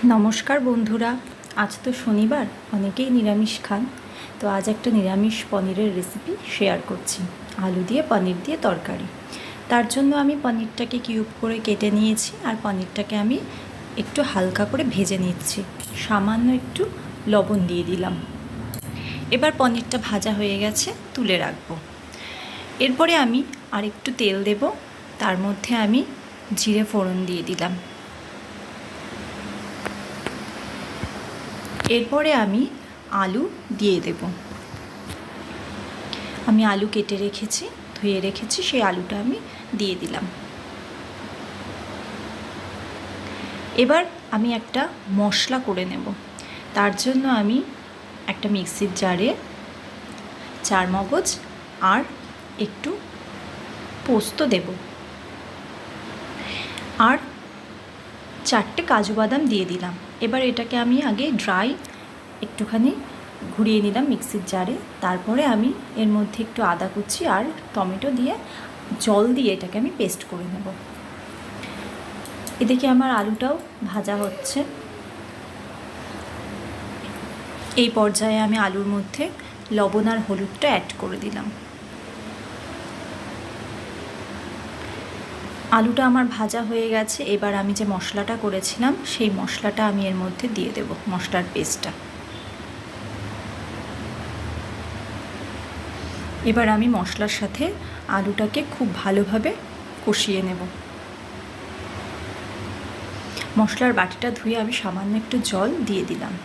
নমস্কার বন্ধুরা, আজ তো শনিবার, অনেকেই নিরামিষ খান। তো আজ একটা নিরামিষ পনিরের রেসিপি শেয়ার করছি। আলু দিয়ে পনির দিয়ে তরকারি। তার জন্য আমি পনিরটাকে কিউব করে কেটে নিয়েছি, আর পনিরটাকে আমি একটু হালকা করে ভেজে নিচ্ছি। সামান্য একটু লবণ দিয়ে দিলাম। এবার পনিরটা ভাজা হয়ে গেছে, তুলে রাখবো। এরপরে আমি আর একটু তেল দেব, তার মধ্যে আমি জিরে ফোড়ন দিয়ে দিলাম। এরপরে আমি আলু দিয়ে দেব। আমি আলু কেটে রেখেছি, ধুয়ে রেখেছি, সেই আলুটা আমি দিয়ে দিলাম। এবার আমি একটা মশলা করে নেব। তার জন্য আমি একটা মিক্সির জারে চারমগজ আর একটু পোস্ত দেব, আর 4টে কাজু বাদাম দিয়ে দিলাম। এবার এটাকে আমি আগে ড্রাই একটুখানি ঘুরিয়ে নিলাম মিক্সির জারে। তারপরে আমি এর মধ্যে একটু আদা কুচি আর টমেটো দিয়ে জল দিয়ে এটাকে আমি পেস্ট করে নেব। এদিকে আমার আলুটাও ভাজা হচ্ছে। এই পর্যায়ে আমি আলুর মধ্যে লবণ আর হলুদটা অ্যাড করে দিলাম। আলুটা আমার ভাজা হয়ে গেছে। এবার আমি যে মশলাটা করেছিলাম সেই মশলাটা আমি এর মধ্যে দিয়ে দেব, মশলার পেস্টটা। এবার আমি মশলার সাথে আলুটাকে খুব ভালোভাবে কষিয়ে নেব। মশলার বাটিটা ধুয়ে আমি সামান্য একটু জল দিয়ে দিলাম।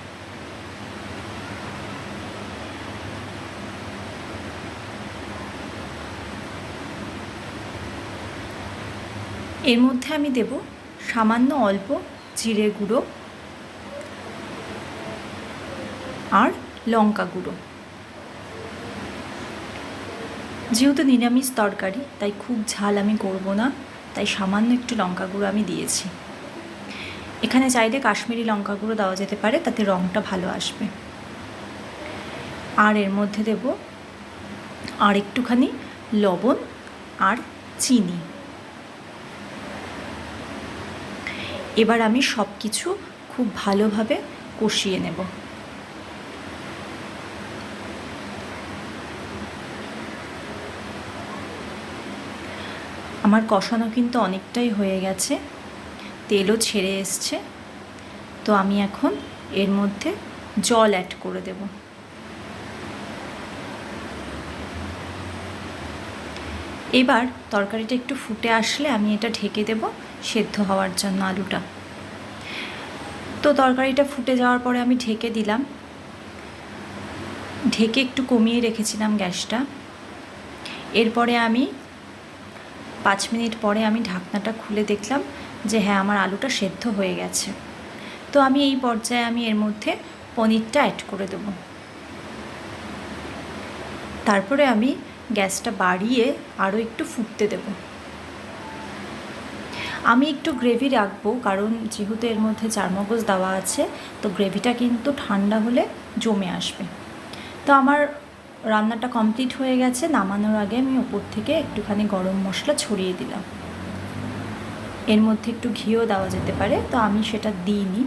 এর মধ্যে আমি দেব সামান্য অল্প জিরে গুঁড়ো আর লঙ্কা গুঁড়ো। যেহেতু নিরামিষ তরকারি, তাই খুব ঝাল আমি করব না, তাই সামান্য একটু লঙ্কা গুঁড়ো আমি দিয়েছি। এখানে চাইলে কাশ্মীরি লঙ্কা গুঁড়ো দেওয়া যেতে পারে, তাতে রঙটা ভালো আসবে। আর এর মধ্যে দেব আর একটুখানি লবণ আর চিনি। এবার আমি সব কিছু খুব ভালোভাবে কষিয়ে নেব। আমার কষানো কিন্তু অনেকটাই হয়ে গেছে, তেলও ছেড়ে এসছে। তো আমি এখন এর মধ্যে জল অ্যাড করে দেব। এবার তরকারিটা একটু ফুটে আসলে আমি এটা ঢেকে দেব সেদ্ধ হওয়ার জন্য আলুটা। তো তরকারিটা ফুটে যাওয়ার পরে আমি ঢেকে দিলাম। ঢেকে একটু কমিয়ে রেখেছিলাম গ্যাসটা। এরপরে আমি 5 মিনিট পরে আমি ঢাকনাটা খুলে দেখলাম যে হ্যাঁ, আমার আলুটা সেদ্ধ হয়ে গেছে। তো আমি এই পর্যায়ে আমি এর মধ্যে পনিরটা অ্যাড করে দেব। তারপরে আমি গ্যাসটা বাড়িয়ে আরও একটু ফুটতে দেব। আমি একটু গ্রেভি রাখবো, কারণ যেহেতু এর মধ্যে চারমগজ দেওয়া আছে, তো গ্রেভিটা কিন্তু ঠান্ডা হলে জমে আসবে। তো আমার রান্নাটা কমপ্লিট হয়ে গেছে। নামানোর আগে আমি ওপর থেকে একটুখানি গরম মশলা ছড়িয়ে দিলাম। এর মধ্যে একটু ঘিও দেওয়া যেতে পারে, তো আমি সেটা দিইনি।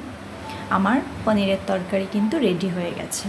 আমার পনিরের তরকারি কিন্তু রেডি হয়ে গেছে।